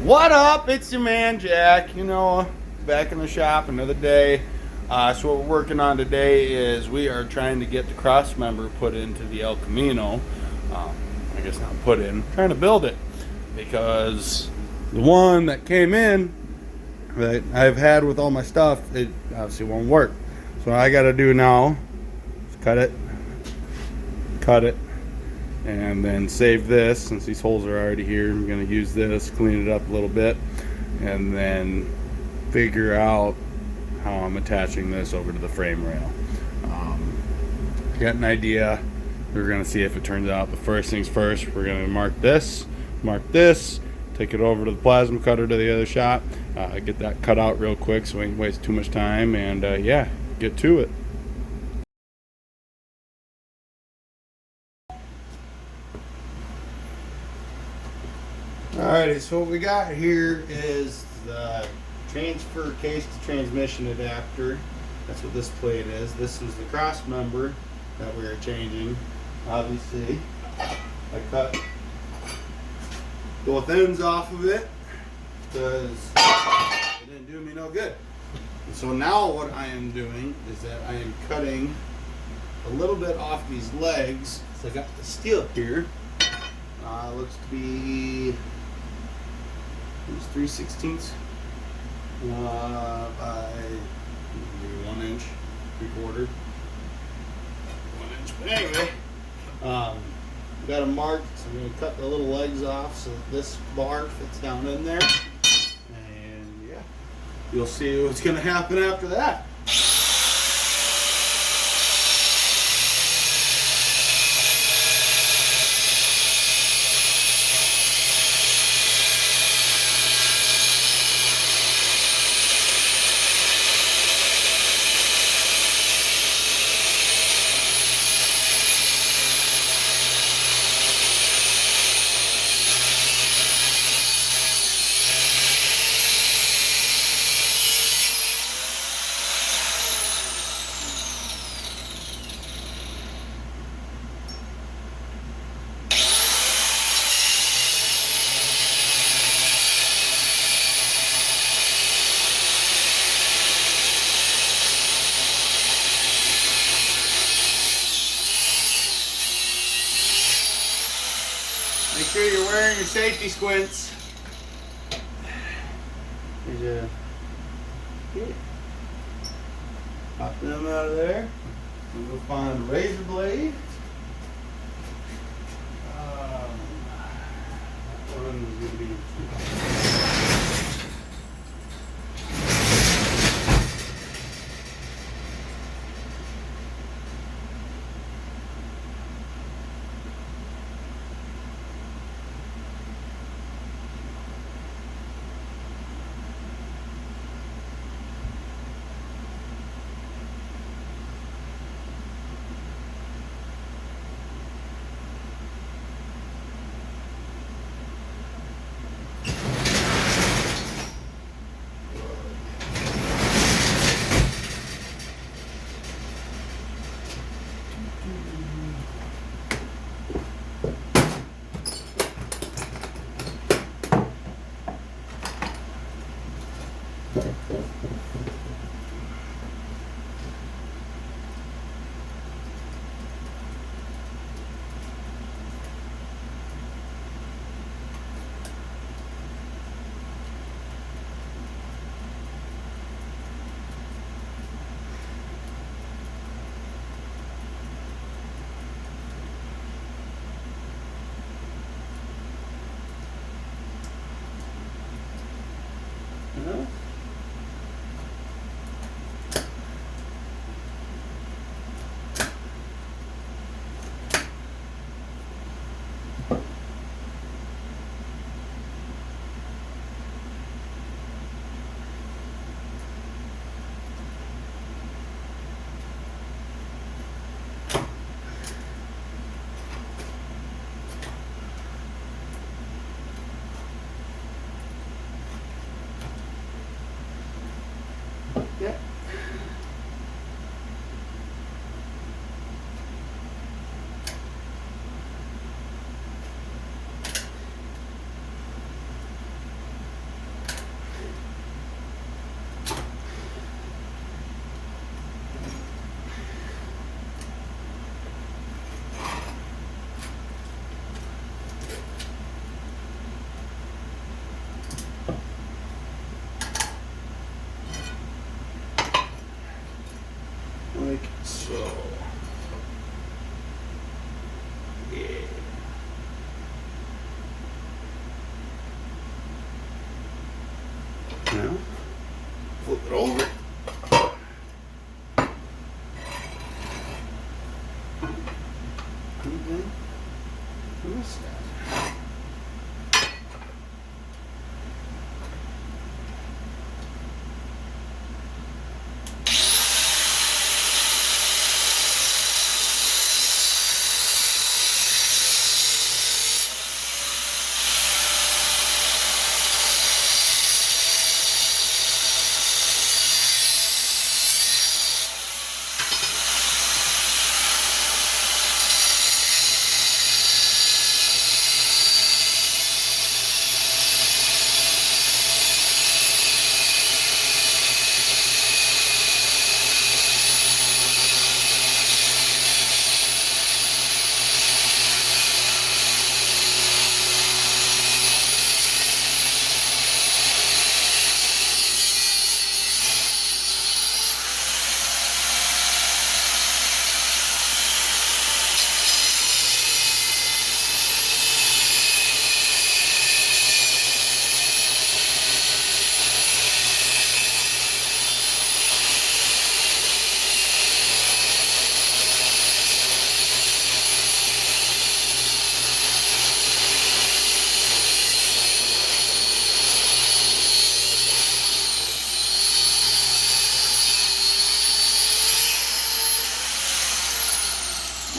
What up? It's your man Jack. You know, back in the shop another day. So what we're working on today is we are trying to get the cross member put into the El Camino. I guess not put in, trying to build it, because the one that came in that I've had with all my stuff, it obviously won't work. So what I got to do now is cut it, and then save this. Since these holes are already here, I'm going to use this, clean it up a little bit, and then figure out how I'm attaching this over to the frame rail. Got an idea. We're going to see if it turns out. But first things first, we're going to mark this, take it over to the plasma cutter to the other shop, get that cut out real quick so we don't waste too much time, and yeah, get to it. Alrighty, so what we got here is the transfer case to transmission adapter. That's what this plate is. This is the cross member that we are changing. Obviously, I cut both ends off of it because it didn't do me no good. And so now what I am doing is that I am cutting a little bit off these legs. So I got the steel here. Looks to be 3/16 by 1 inch, 3/4, 1 inch. But anyway, got them marked. So I'm going to cut the little legs off so that this bar fits down in there. And yeah, you'll see what's going to happen after that. Make sure you're wearing your safety squints. There's a pop them out of there. We'll go find a razor blade. That one is going to be it over. And then this guy.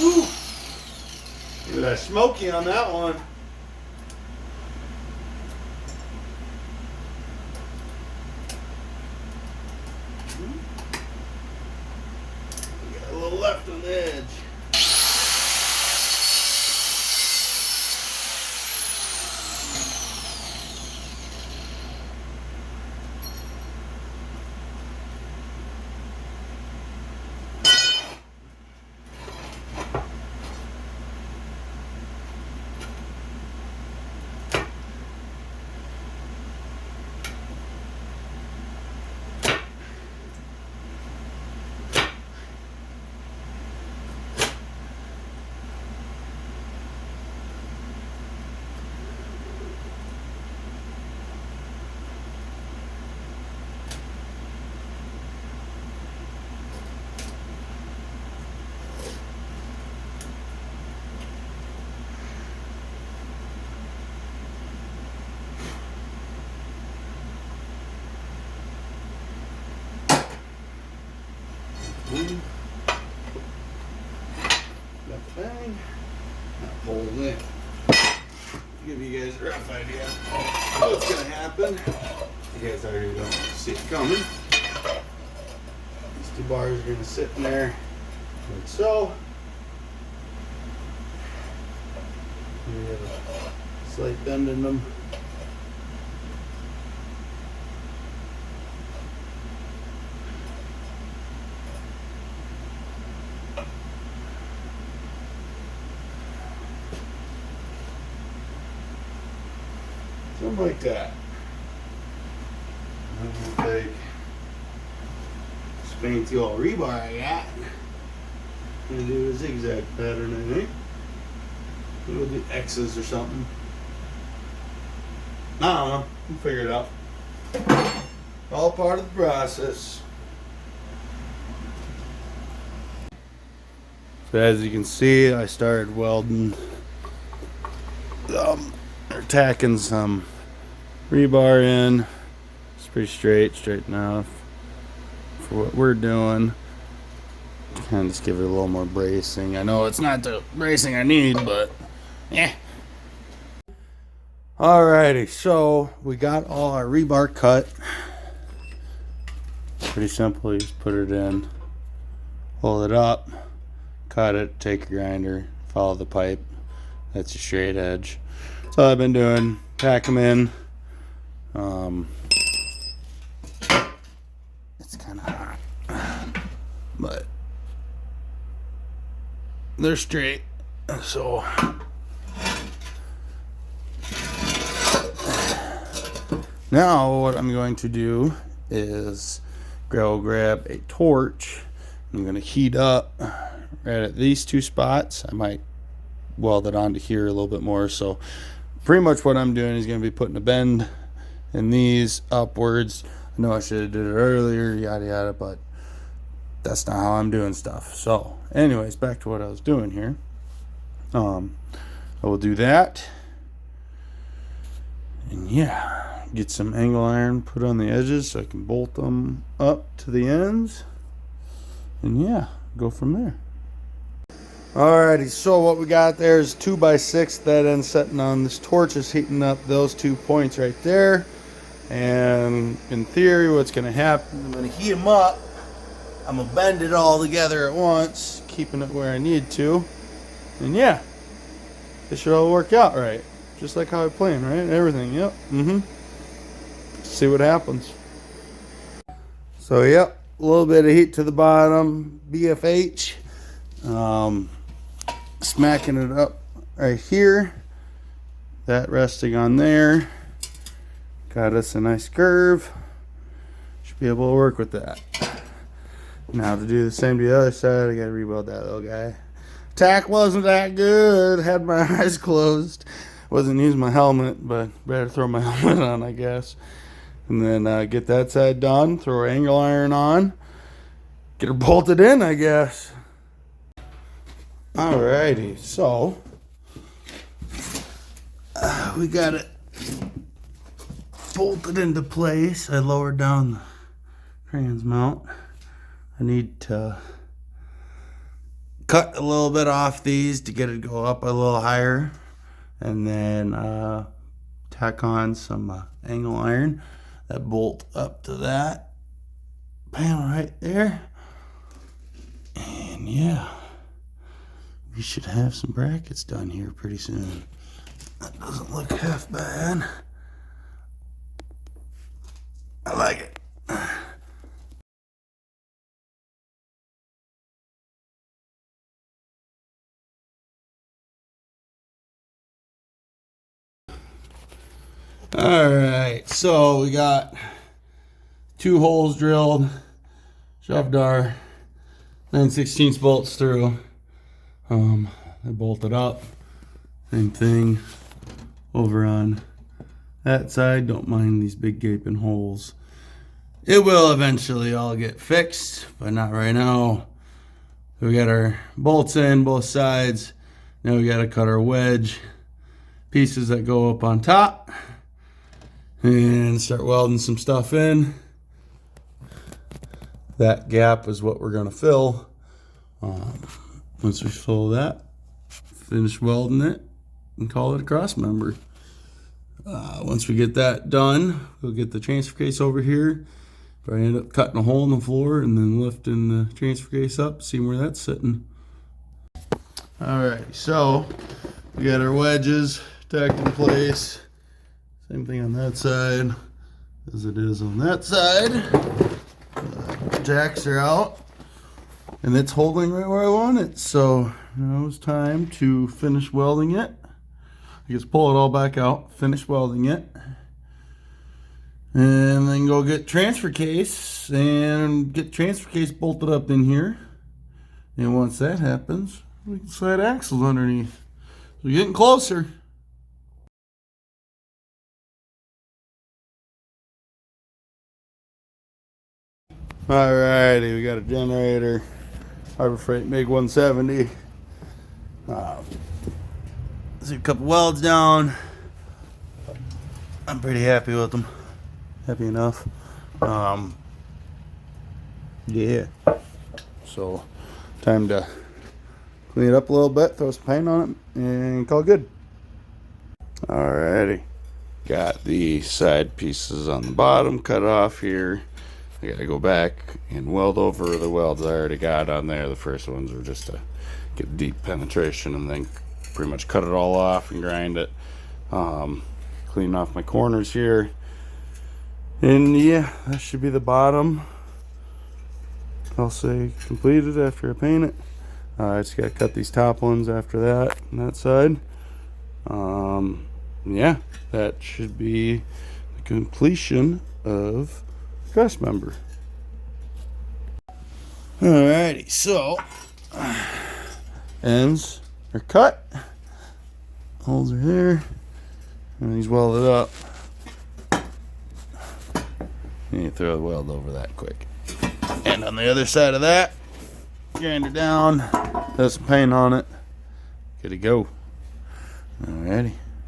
Woo! Look at that smoky on that one. We got a little left on the edge. Got the bang. Now pull it in. Give you guys a rough idea of what's gonna happen. You guys already don't see it coming. These two bars are gonna sit in there like so. We have a slight bend in them. Something like that. And then we'll take this fancy old rebar I got and do a zigzag pattern, I think. We'll do X's or something. I don't know. We'll figure it out. All part of the process. So as you can see, I started welding, or tacking some rebar in. It's pretty straight enough for what we're doing. Kind of just give it a little more bracing. I know it's not the bracing I need, but yeah. Alrighty, so we got all our rebar cut. Pretty simple. You just put it in, hold it up, cut it, take a grinder, follow the pipe. That's your straight edge. So I've been doing, pack them in. It's kind of hot, but they're straight. So now what I'm going to do is grab a torch. I'm going to heat up right at these two spots. I might weld it onto here a little bit more. So pretty much what I'm doing is going to be putting a bend in these upwards. I know I should have did it earlier, yada yada, but that's not how I'm doing stuff. So anyways, back to what I was doing here. I will do that, and yeah, get some angle iron put on the edges so I can bolt them up to the ends, and yeah, go from there. Alrighty, so what we got there is 2x6 that end setting on. This torch is heating up those 2 points right there, and in theory what's going to happen, I'm going to heat them up. I'm going to bend it all together at once, keeping it where I need to, and yeah, it should all work out right, just like how I planned, right? Everything, yep. See what happens. So yep, a little bit of heat to the bottom, BFH. Smacking it up right here, that resting on there, got us a nice curve. Should be able to work with that. Now to do the same to the other side, I gotta rebuild that little guy. Tack wasn't that good, had my eyes closed, wasn't using my helmet, but better throw my helmet on, I guess. And then get that side done, throw our angle iron on, get her bolted in, I guess. Alrighty, so we got it bolted into place. I lowered down the trans mount. I need to cut a little bit off these to get it to go up a little higher, and then tack on some angle iron that bolt up to that panel right there, and yeah, we should have some brackets done here pretty soon. That doesn't look half bad. I like it. Alright, so we got 2 holes drilled, shoved our 9/16 bolts through. They bolted up. Same thing over on that side. Don't mind these big gaping holes. It will eventually all get fixed, but not right now. We got our bolts in both sides. Now we got to cut our wedge pieces that go up on top and start welding some stuff in. That gap is what we're going to fill. Once we fill that, finish welding it and call it a cross member. Once we get that done, we'll get the transfer case over here. Probably end up cutting a hole in the floor and then lifting the transfer case up, seeing where that's sitting. Alright, so we got our wedges tacked in place. Same thing on that side as it is on that side. Jacks are out, and it's holding right where I want it. So now it's time to finish welding it. I just pull it all back out, finish welding it, and then go get transfer case and get transfer case bolted up in here. And once that happens, we can slide axles underneath. So we're getting closer. Alrighty, we got a generator, Harbor Freight MiG 170. See a couple welds down. I'm pretty happy with them. Happy enough. Yeah. So, time to clean it up a little bit, throw some paint on it, and call it good. Alrighty. Got the side pieces on the bottom cut off here. I gotta go back and weld over the welds I already got on there. The first ones were just to get deep penetration, and then pretty much cut it all off and grind it. Clean off my corners here. And yeah, that should be the bottom. I'll say completed after I paint it. I just gotta cut these top ones after that on that side. Yeah, that should be the completion of cross member. Alrighty, so ends are cut, holes are here, and these welded up. You throw the weld over that quick. And on the other side of that, grind it down, throw some paint on it, good to go. Alrighty.